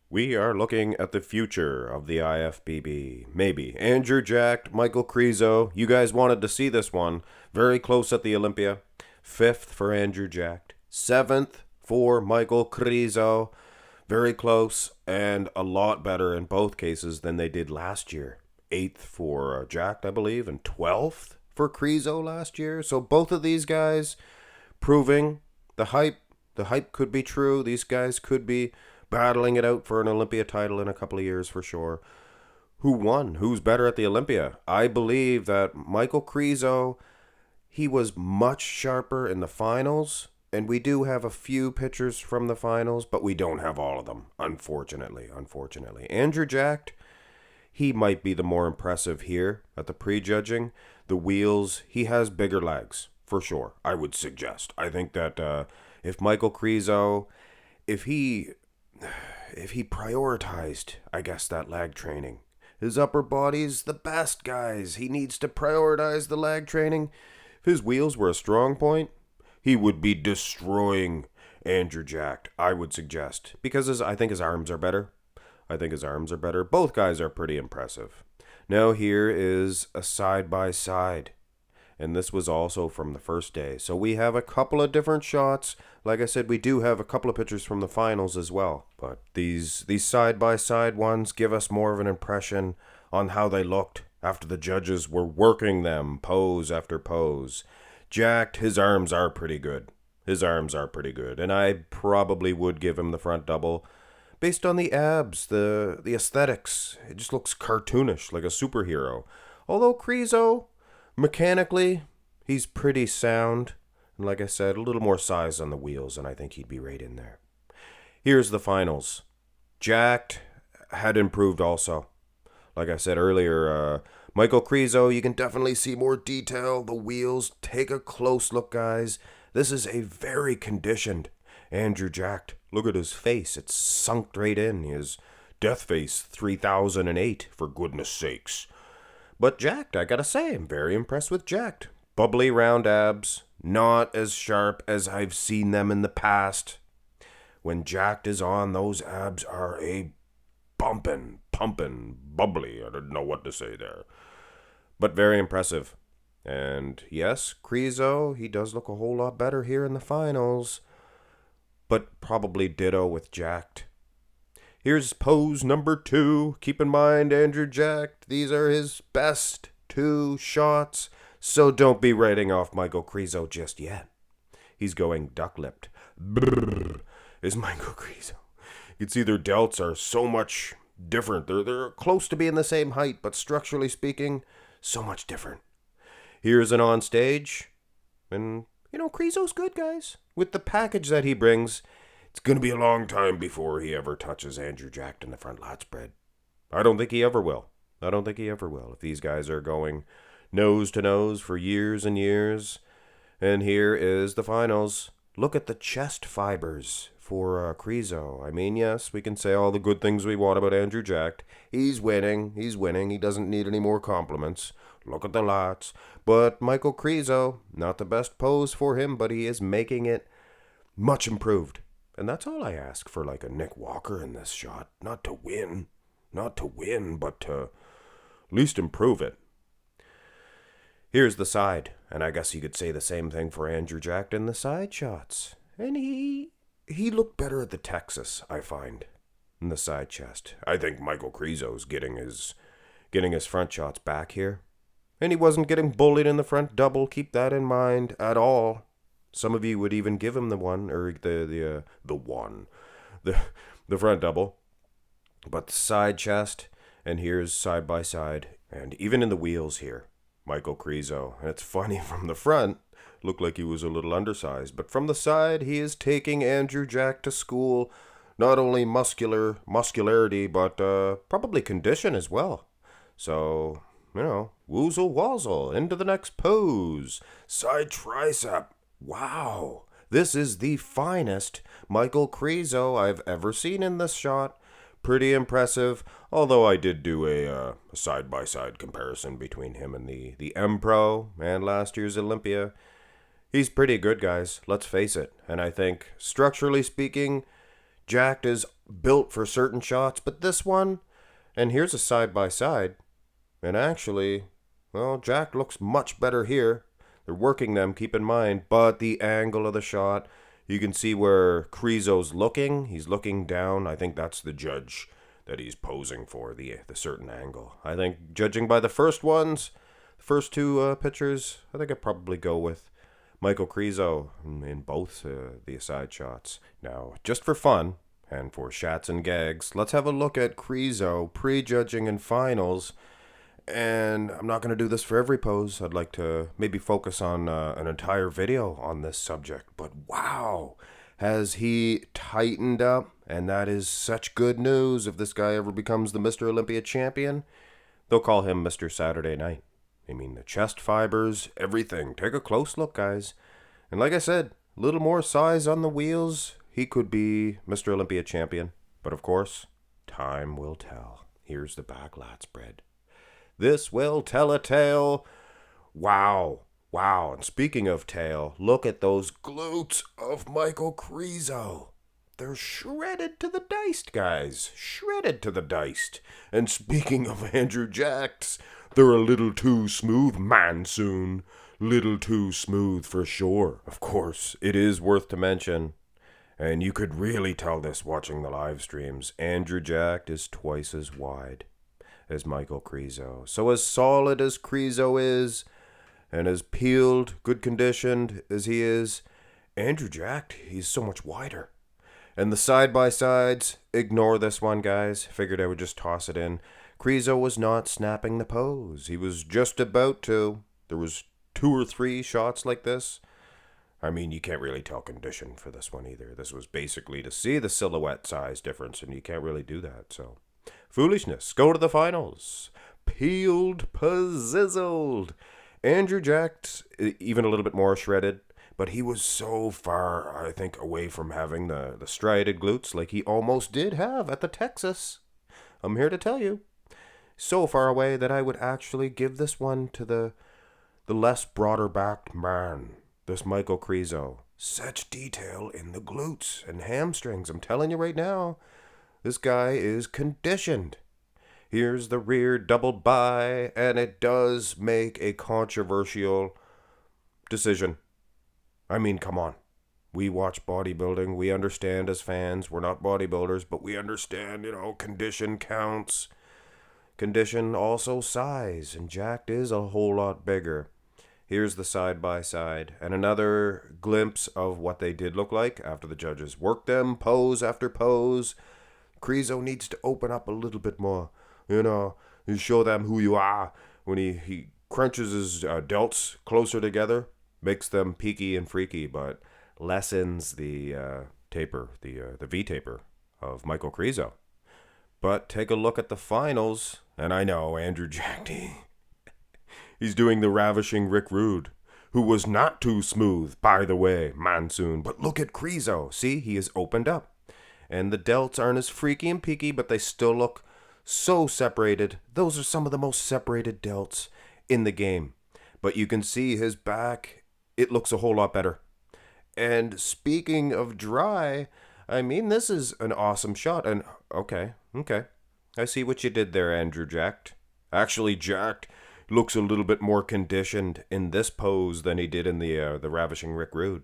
We are looking at the future of the IFBB. Maybe. Andrew Jacked, Michal Krizo. You guys wanted to see this one. Very close at the Olympia. 5th for Andrew Jacked. 7th for Michal Krizo. Very close and a lot better in both cases than they did last year. 8th for Jacked, I believe, and 12th for Krizo last year. So both of these guys proving the hype. The hype could be true. These guys could be battling it out for an Olympia title in a couple of years for sure. Who won? Who's better at the Olympia? I believe that Michal Krizo, he was much sharper in the finals, and we do have a few pictures from the finals, but we don't have all of them, unfortunately. Andrew Jacked, he might be the more impressive here at the prejudging. The wheels, he has bigger legs, for sure, I would suggest. I think that if Michal Krizo, if he prioritized, I guess, that leg training. His upper body's the best, guys. He needs to prioritize the leg training. If his wheels were a strong point, he would be destroying Andrew Jacked, I would suggest. Because I think his arms are better. Both guys are pretty impressive. Now here is a side-by-side. And this was also from the first day. So we have a couple of different shots. Like I said, we do have a couple of pictures from the finals as well. But these side-by-side ones give us more of an impression on how they looked after the judges were working them pose after pose. Jacked, his arms are pretty good. And I probably would give him the front double. Based on the abs, the aesthetics, it just looks cartoonish, like a superhero. Although Krizo, mechanically, he's pretty sound. And like I said, a little more size on the wheels, and I think he'd be right in there. Here's the finals. Jacked had improved also. Like I said earlier, Michal Krizo, you can definitely see more detail. The wheels, take a close look, guys. This is a very conditioned Andrew Jacked. Look at his face. It's sunk right in. He has Death Face 3008, for goodness sakes. But Jacked, I gotta say, I'm very impressed with Jacked. Bubbly round abs, not as sharp as I've seen them in the past. When Jacked is on, those abs are a pumping, bubbly. I don't know what to say there. But very impressive. And yes, Krizo, he does look a whole lot better here in the finals. But probably ditto with Jacked. Here's pose number 2. Keep in mind, Andrew Jacked, these are his best 2 shots, so don't be writing off Michal Krizo just yet. He's going duck-lipped. Brrr, is Michal Krizo. You can see their delts are so much different. They're close to being the same height, but structurally speaking, so much different. Here's an on stage, and, Krizo's good, guys. With the package that he brings, it's going to be a long time before he ever touches Andrew Jacked in the front lat spread. I don't think he ever will. If these guys are going nose to nose for years and years. And here is the finals. Look at the chest fibers for Krizo. I mean, yes, we can say all the good things we want about Andrew Jacked. He's winning. He doesn't need any more compliments. Look at the lats. But Michal Krizo, not the best pose for him, but he is making it much improved. And that's all I ask for, like a Nick Walker in this shot. Not to win, but to at least improve it. Here's the side, and I guess you could say the same thing for Andrew Jacked in the side shots. And he looked better at the Texas, I find, in the side chest. I think Michal Krizo's getting his front shots back here. And he wasn't getting bullied in the front double, keep that in mind at all. Some of you would even give him the front double. But the side chest, and here's side by side, and even in the wheels here, Michal Krizo. And it's funny, from the front, looked like he was a little undersized, but from the side, he is taking Andrew Jacked to school. Not only muscularity, but probably condition as well. So, woozle wazzle, into the next pose. Side tricep. Wow, this is the finest Michal Krizo I've ever seen in this shot. Pretty impressive, although I did do a side-by-side comparison between him and the M-Pro and last year's Olympia. He's pretty good, guys, let's face it. And I think, structurally speaking, Jacked is built for certain shots, but this one, and here's a side-by-side, and actually, well, Jack looks much better here. They're working them, keep in mind, but the angle of the shot, you can see where Krizo's looking. He's looking down. I think that's the judge that he's posing for, the certain angle. I think, judging by the first two pictures, I think I'd probably go with Michal Krizo in both the side shots. Now, just for fun, and for shats and gags, let's have a look at Krizo prejudging in finals. And I'm not going to do this for every pose. I'd like to maybe focus on an entire video on this subject. But wow, has he tightened up? And that is such good news. If this guy ever becomes the Mr. Olympia champion, they'll call him Mr. Saturday Night. I mean, the chest fibers, everything. Take a close look, guys. And like I said, a little more size on the wheels. He could be Mr. Olympia champion. But of course, time will tell. Here's the back lat spread. This will tell a tale. Wow. Wow. And speaking of tail, look at those glutes of Michal Krizo. They're shredded to the diced, guys. Shredded to the diced. And speaking of Andrew Jack's, they're a little too smooth, Monsoon. Little too smooth for sure. Of course, it is worth to mention, and you could really tell this watching the live streams, Andrew Jack is twice as wide as Michal Krizo. So as solid as Krizo is, and as peeled, good conditioned as he is, Andrew Jack, he's so much wider. And the side-by-sides, ignore this one, guys. Figured I would just toss it in. Krizo was not snapping the pose. He was just about to. There was 2 or 3 shots like this. I mean, you can't really tell condition for this one either. This was basically to see the silhouette size difference, and you can't really do that, so... Foolishness. Go to the finals. Peeled, pizzizzled. Andrew Jack's even a little bit more shredded, but he was so far, I think, away from having the striated glutes like he almost did have at the Texas. I'm here to tell you. So far away that I would actually give this one to the less broader-backed man, this Michal Krizo. Such detail in the glutes and hamstrings. I'm telling you right now. This guy is conditioned. Here's the rear double bi, and it does make a controversial decision. I mean, come on. We watch bodybuilding. We understand as fans. We're not bodybuilders, but we understand, condition counts. Condition also size, and Jacked is a whole lot bigger. Here's the side-by-side, and another glimpse of what they did look like after the judges worked them, pose after pose. Krizo needs to open up a little bit more, you show them who you are. When he crunches his delts closer together, makes them peaky and freaky, but lessens the taper, the V-taper of Michal Krizo. But take a look at the finals, and I know Andrew Jack, he's doing the ravishing Rick Rude, who was not too smooth, by the way, Monsoon. But look at Krizo. See, he has opened up. And the delts aren't as freaky and peaky, but they still look so separated. Those are some of the most separated delts in the game. But you can see his back, it looks a whole lot better. And speaking of dry, I mean, this is an awesome shot. And okay. I see what you did there, Andrew Jacked. Actually, Jacked looks a little bit more conditioned in this pose than he did in the ravishing Rick Rude,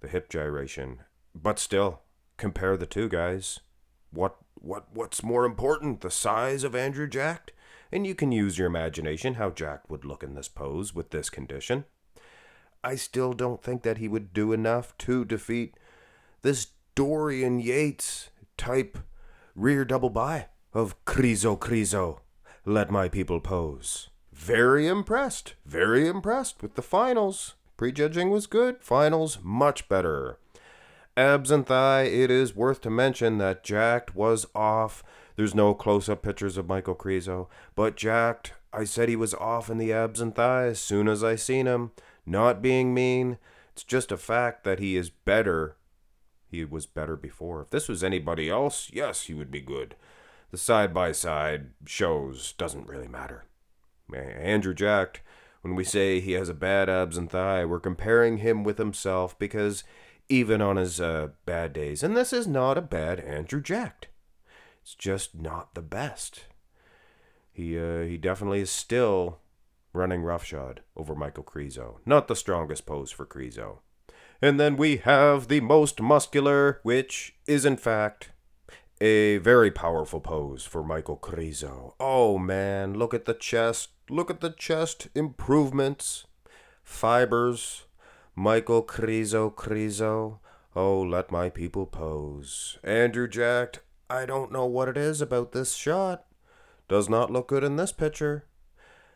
the hip gyration. But still, compare the two, guys. What's more important, the size of Andrew Jacked? And you can use your imagination how Jacked would look in this pose with this condition. I still don't think that he would do enough to defeat this Dorian Yates type rear double bi of Krizo. Let my people pose. Very impressed with the finals. Prejudging was good, finals much better. Abs and thigh, it is worth to mention that Jacked was off. There's no close-up pictures of Michal Krizo, but Jacked, I said he was off in the abs and thighs as soon as I seen him. Not being mean, it's just a fact that he is better. He was better before. If this was anybody else, yes, he would be good. The side-by-side shows doesn't really matter. Andrew Jacked, when we say he has a bad abs and thigh, we're comparing him with himself because even on his bad days. And this is not a bad Andrew Jacked. It's just not the best. He definitely is still running roughshod over Michal Krizo. Not the strongest pose for Krizo. And then we have the most muscular, which is in fact a very powerful pose for Michal Krizo. Oh man, look at the chest. Look at the chest improvements. Fibers. Michal Krizo. Oh, let my people pose. Andrew Jacked, I don't know what it is about this shot. Does not look good in this picture.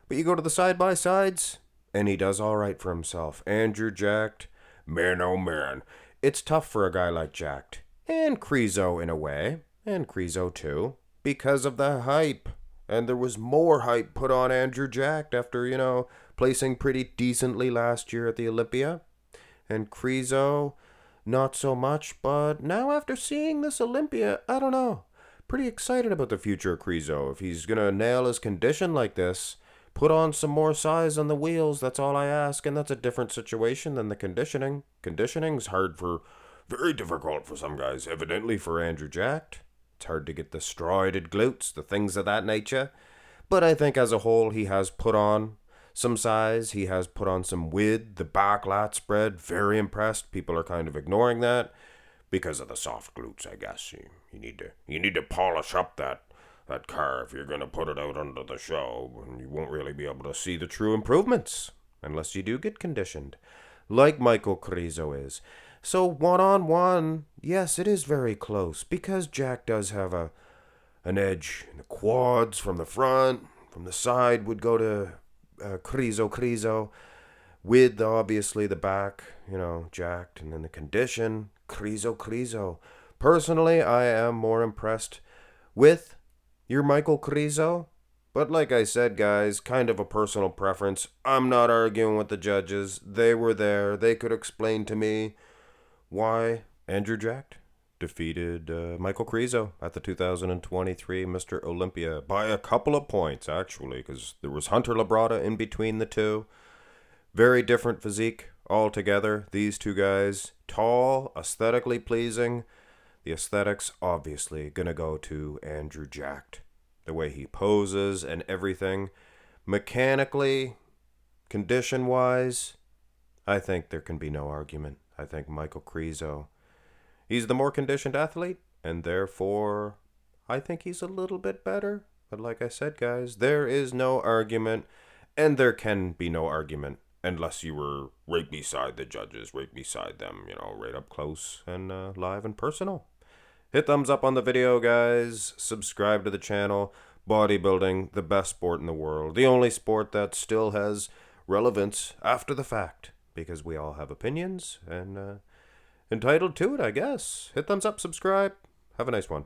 But you go to the side-by-sides, and he does all right for himself. Andrew Jacked, man oh man. It's tough for a guy like Jacked. And Krizo in a way. And Krizo too. Because of the hype. And there was more hype put on Andrew Jacked after, placing pretty decently last year at the Olympia. And Krizo, not so much. But now after seeing this Olympia, I don't know. Pretty excited about the future of Krizo. If he's going to nail his condition like this, put on some more size on the wheels, that's all I ask, and that's a different situation than the conditioning. Conditioning's very difficult for some guys, evidently for Andrew Jacked. It's hard to get the steroided glutes, the things of that nature. But I think as a whole, he has put on some size, he has put on some width, the back lat spread, very impressed. People are kind of ignoring that. Because of the soft glutes, I guess. You need to polish up that car if you're going to put it out under the show. And you won't really be able to see the true improvements unless you do get conditioned, like Michal Krizo is. So one-on-one, yes, it is very close because Jack does have an edge in the quads from the front. From the side would go to Krizo. With, obviously, the back, Jacked, and then the condition. Krizo. Personally, I am more impressed with your Michal Krizo. But like I said, guys, kind of a personal preference. I'm not arguing with the judges. They were there. They could explain to me why Andrew Jacked defeated Michal Krizo at the 2023 Mr. Olympia by a couple of points, actually, because there was Hunter Labrada in between the two. Very different physique altogether. These two guys, tall, aesthetically pleasing. The aesthetics, obviously, gonna go to Andrew Jacked. The way he poses and everything. Mechanically, condition-wise, I think there can be no argument. I think Michal Krizo, he's the more conditioned athlete, and therefore, I think he's a little bit better. But like I said, guys, there is no argument, and there can be no argument unless you were right beside the judges, right beside them, right up close and live and personal. Hit thumbs up on the video, guys. Subscribe to the channel. Bodybuilding, the best sport in the world. The only sport that still has relevance after the fact. Because we all have opinions and entitled to it, I guess. Hit thumbs up, subscribe. Have a nice one.